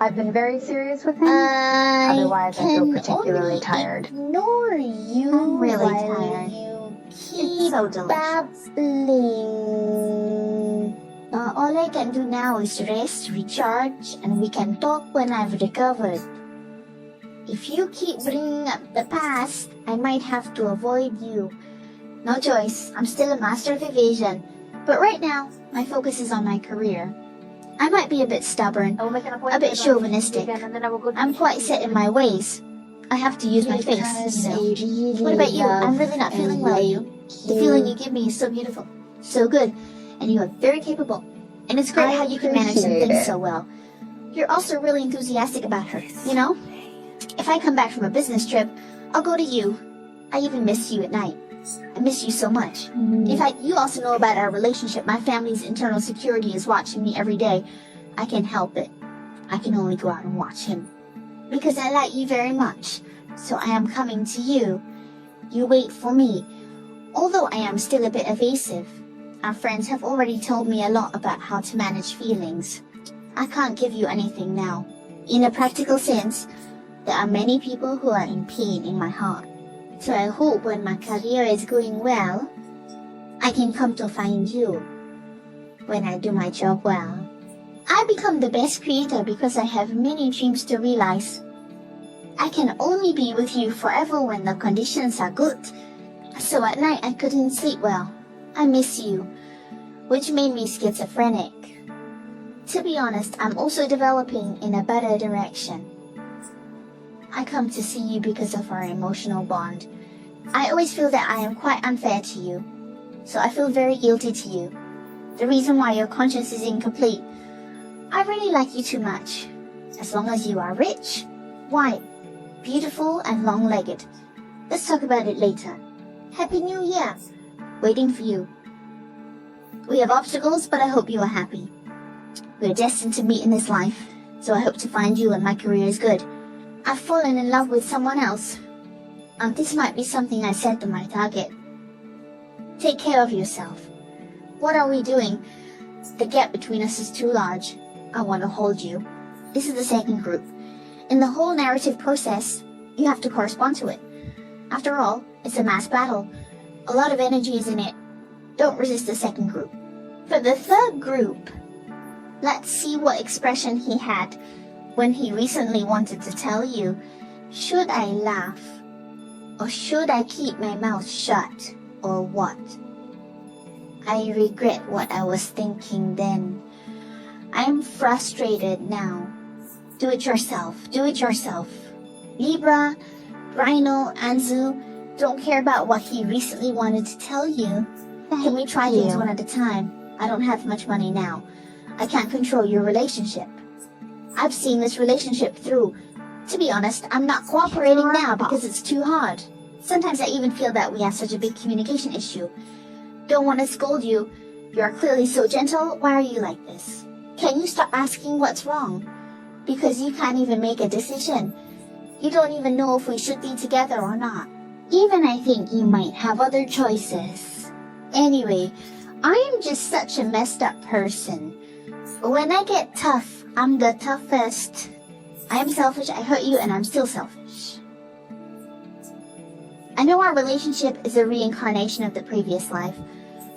I've been very serious with him. I Otherwise, I feel can particularly only tired. ignore you I'm really while tired. you It's keep so delicious. babbling. All I can do now is rest, recharge, and we can talk when I've recovered. If you keep bringing up the past, I might have to avoid you. No choice, I'm still a master of evasion. But right now, my focus is on my career. I might be a bit stubborn, I will make an a appointment bit on chauvinistic. Tuesday, and then I will go to I'm quite set in my ways. I have to use my face, you know. What about you? I'm really not feeling well, you. The feeling you give me is so beautiful, so good, and you are very capable. And it's great how you can manage some things so well. You're also really enthusiastic about her, you know? If I come back from a business trip, I'll go to you. I even miss you at night. I miss you so much. In fact, you also know about our relationship. My family's internal security is watching me every day. I can't help it. I can only go out and watch him. Because I like you very much. So I am coming to you. You wait for me. Although I am still a bit evasive, our friends have already told me a lot about how to manage feelings. I can't give you anything now. In a practical sense, there are many people who are in pain in my heart. So I hope when my career is going well, I can come to find you. When I do my job well, I become the best creator because I have many dreams to realize. I can only be with you forever when the conditions are good. So at night I couldn't sleep well. I miss you, which made me schizophrenic. To be honest, I'm also developing in a better direction. I come to see you because of our emotional bond. I always feel that I am quite unfair to you, so I feel very guilty to you. The reason why your conscience is incomplete. I really like you too much. As long as you are rich, white, beautiful, and long-legged. Let's talk about it later. Happy New Year. Waiting for you. We have obstacles, but I hope you are happy. We are destined to meet in this life, so I hope to find you when my career is good. I've fallen in love with someone else. This might be something I said to my target. Take care of yourself. What are we doing? The gap between us is too large. I want to hold you. This is the second group. In the whole narrative process, you have to correspond to it. After all, it's a mass battle. A lot of energy is in it. Don't resist the second group. For the third group, let's see what expression he had when he recently wanted to tell you, should I laugh? Or should I keep my mouth shut? Or what? I regret what I was thinking then. I am frustrated now. Do it yourself. Do it yourself. Libra, Rhino, Anzu, don't care about what he recently wanted to tell you. Can we try things one at a time? I don't have much money now. I can't control your relationship. I've seen this relationship through. To be honest, I'm not cooperating now because it's too hard. Sometimes I even feel that we have such a big communication issue. Don't want to scold you. You are clearly so gentle. Why are you like this? Can you stop asking what's wrong? Because you can't even make a decision. You don't even know if we should be together or not. Even I think you might have other choices. Anyway, I am just such a messed up person. When I get tough, I'm the toughest. I am selfish, I hurt you, and I'm still selfish. I know our relationship is a reincarnation of the previous life.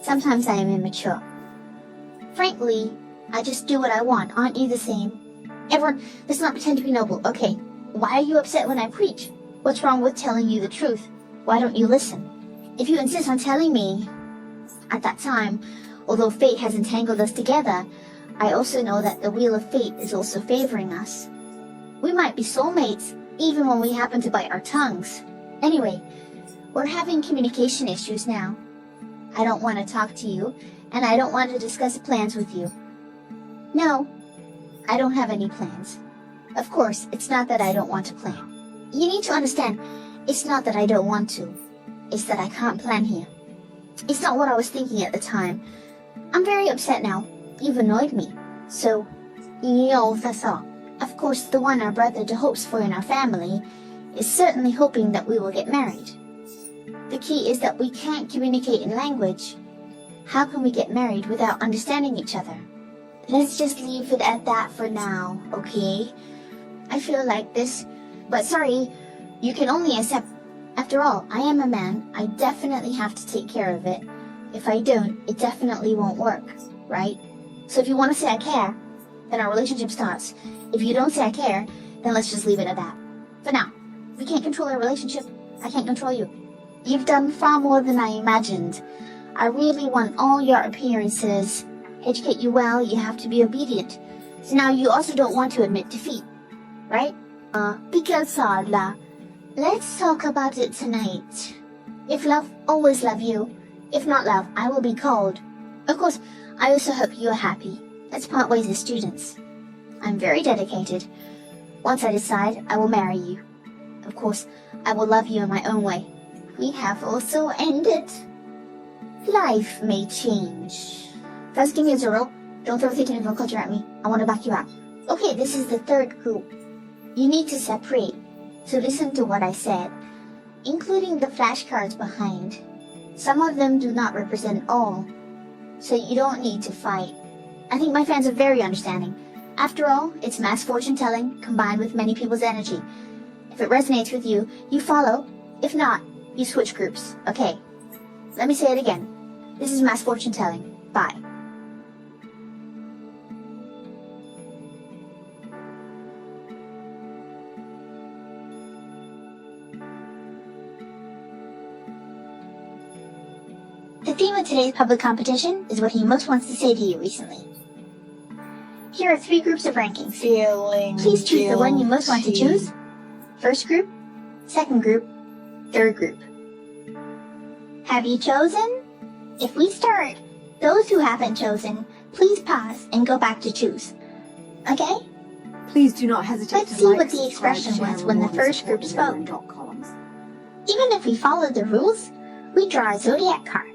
Sometimes I am immature. Frankly, I just do what I want. Aren't you the same? Everyone, let's not pretend to be noble. Okay, why are you upset when I preach? What's wrong with telling you the truth? Why don't you listen? If you insist on telling me, at that time, although fate has entangled us together, I also know that the wheel of fate is also favoring us. We might be soulmates, even when we happen to bite our tongues. Anyway, we're having communication issues now. I don't want to talk to you, and I don't want to discuss plans with you. No, I don't have any plans. Of course, it's not that I don't want to plan. You need to understand, it's not that I don't want to. It's that I can't plan here. It's not what I was thinking at the time. I'm very upset now. You've annoyed me. So, that's all. Of course, the one our brother hopes for in our family is certainly hoping that we will get married. The key is that we can't communicate in language. How can we get married without understanding each other? Let's just leave it at that for now, okay? I feel like this, but sorry, you can only accept. After all, I am a man. I definitely have to take care of it. If I don't, it definitely won't work, right? So if you want to say I care, then our relationship starts. If you don't say I care, then let's just leave it at that. For now, we can't control our relationship. I can't control you. You've done far more than I imagined. I really want all your appearances. Educate you well, you have to be obedient. So now you also don't want to admit defeat, right? Because let's talk about it tonight. If love, always love you. If not love, I will be cold. Of course, I also hope you are happy. Let's part ways as students. I'm very dedicated. Once I decide, I will marry you. Of course, I will love you in my own way. We have also ended. Life may change. First, give me a zero. Don't throw satanic culture at me. I want to back you out. Okay, this is the third group. You need to separate. So listen to what I said, including the flashcards behind. Some of them do not represent all, so you don't need to fight. I think my fans are very understanding. After all, it's mass fortune telling combined with many people's energy. If it resonates with you, you follow. If not, you switch groups. Okay, let me say it again. This is mass fortune telling. Bye. The theme of today's public competition is what he most wants to say to you recently. Here are 3 groups of rankings. Please choose the one you most want to choose. First group, second group, third group. Have you chosen? If we start, those who haven't chosen, please pause and go back to choose. Okay? Please do not hesitate Let's to see like, what the subscribe, expression share, was when the reward, and first support group the video spoke. in dot columns. Even if we follow the rules, we draw a zodiac card.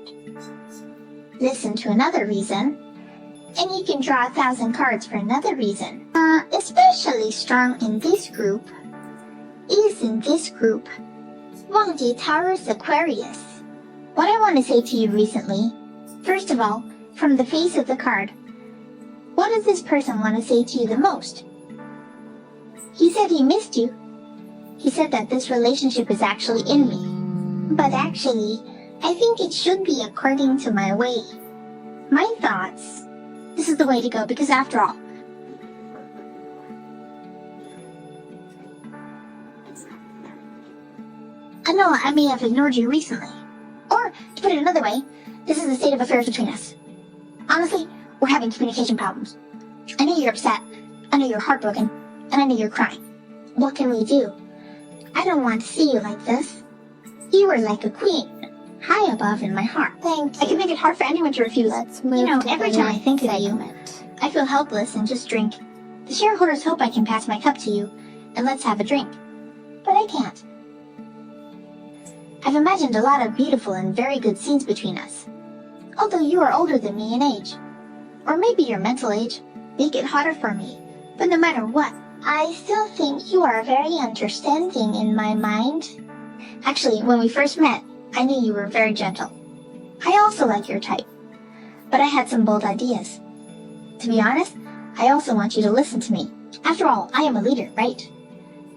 Listen to another reason, and you can draw 1,000 cards for another reason. Especially strong in this group is in this group. 忘记 Taurus Aquarius. What I want to say to you recently, first of all, from the face of the card, what does this person want to say to you the most? He said he missed you. He said that this relationship is actually in me. But actually, I think it should be according to my way. My thoughts. This is the way to go because after all, I know I may have ignored you recently. Or, to put it another way, this is the state of affairs between us. Honestly, we're having communication problems. I know you're upset, I know you're heartbroken, and I know you're crying. What can we do? I don't want to see you like this. You are like a queen, high above in my heart. Thank you. I can make it hard for anyone to refuse. Let's move to every the time I next think of you, segment. I feel helpless and just drink. The shareholders hope I can pass my cup to you, and let's have a drink. But I can't. I've imagined a lot of beautiful and very good scenes between us. Although you are older than me in age, or maybe your mental age, make it harder for me. But no matter what, I still think you are very understanding in my mind. Actually, when we first met, I knew you were very gentle. I also like your type, but I had some bold ideas. To be honest, I also want you to listen to me. After all, I am a leader, right?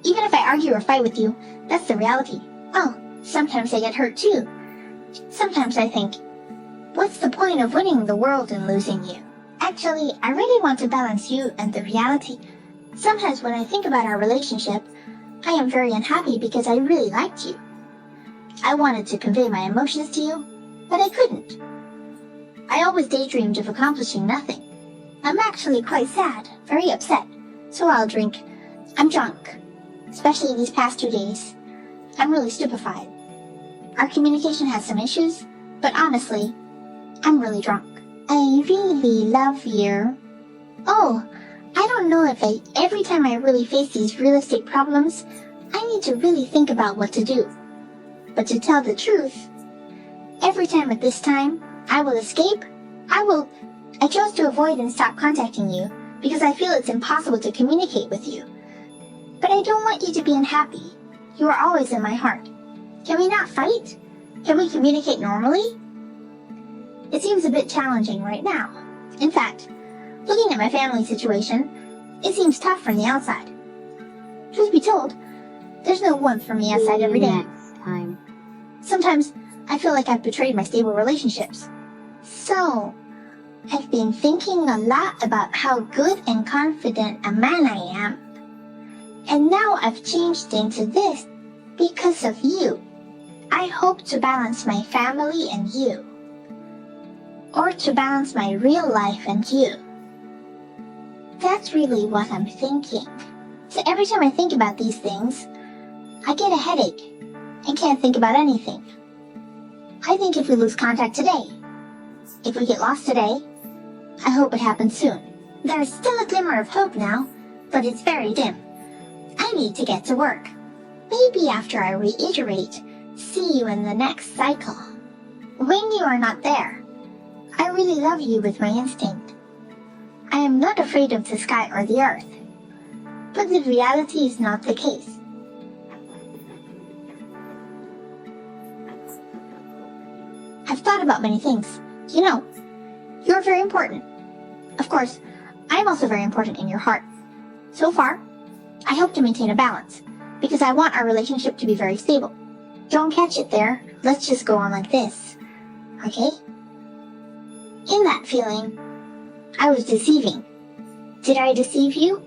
Even if I argue or fight with you, that's the reality. Oh, sometimes I get hurt too. Sometimes I think, what's the point of winning the world and losing you? Actually, I really want to balance you and the reality. Sometimes when I think about our relationship, I am very unhappy because I really liked you. I wanted to convey my emotions to you, but I couldn't. I always daydreamed of accomplishing nothing. I'm actually quite sad, very upset, so I'll drink. I'm drunk, especially these past 2 days. I'm really stupefied. Our communication has some issues, but honestly, I'm really drunk. I really love you. Oh, I don't know if every time I really face these real estate problems, I need to really think about what to do. But to tell the truth, every time at this time, I will escape. I chose to avoid and stop contacting you because I feel it's impossible to communicate with you. But I don't want you to be unhappy. You are always in my heart. Can we not fight? Can we communicate normally? It seems a bit challenging right now. In fact, looking at my family situation, it seems tough from the outside. Truth be told, there's no warmth from the outside every day. Next time. Sometimes I feel like I've betrayed my stable relationships. So, I've been thinking a lot about how good and confident a man I am. And now I've changed into this because of you. I hope to balance my family and you. Or to balance my real life and you. That's really what I'm thinking. So every time I think about these things, I get a headache and can't think about anything. I think if we lose contact today, if we get lost today, I hope it happens soon. There's still a glimmer of hope now, but it's very dim. I need to get to work. Maybe after I reiterate, see you in the next cycle. When you are not there, I really love you with my instinct. I am not afraid of the sky or the earth. But the reality is not the case. I've thought about many things. You know, you're very important. Of course, I'm also very important in your heart. So far, I hope to maintain a balance, because I want our relationship to be very stable. Don't catch it there. Let's just go on like this. Okay? In that feeling, I was deceiving. Did I deceive you?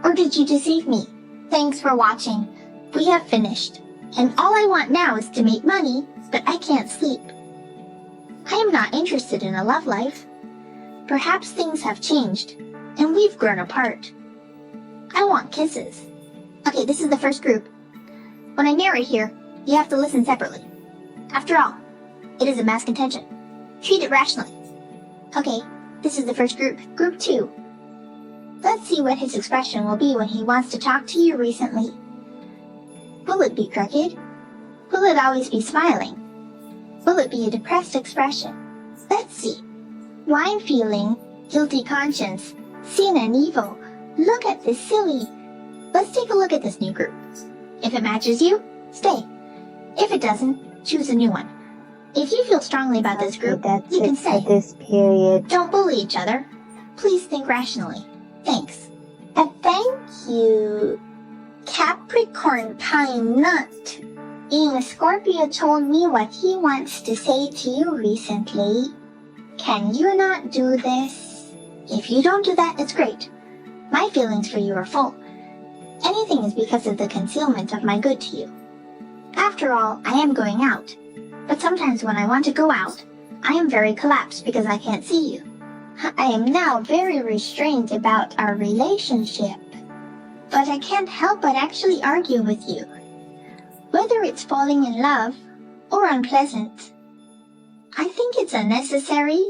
Or did you deceive me? Thanks for watching. We have finished. And all I want now is to make money, but I can't sleep. I am not interested in a love life. Perhaps things have changed, and we've grown apart. I want kisses. Okay, this is the first group. When I narrate here, you have to listen separately. After all, it is a mass contention. Treat it rationally. Okay, this is the first group. Group 2. Let's see what his expression will be when he wants to talk to you recently. Will it be crooked? Will it always be smiling? Will it be a depressed expression? Let's see. Wine feeling, guilty conscience, sin and evil. Look at this silly. Let's take a look at this new group. If it matches you, stay. If it doesn't, choose a new one. If you feel strongly about this group, you can stay. This period. Don't bully each other. Please think rationally. Thanks. And thank you, Capricorn Pine Nut. Scorpio told me what he wants to say to you recently. Can you not do this? If you don't do that, it's great. My feelings for you are full. Anything is because of the concealment of my good to you. After all, I am going out. But sometimes when I want to go out, I am very collapsed because I can't see you. I am now very restrained about our relationship. But I can't help but actually argue with you. Whether it's falling in love or unpleasant, I think it's unnecessary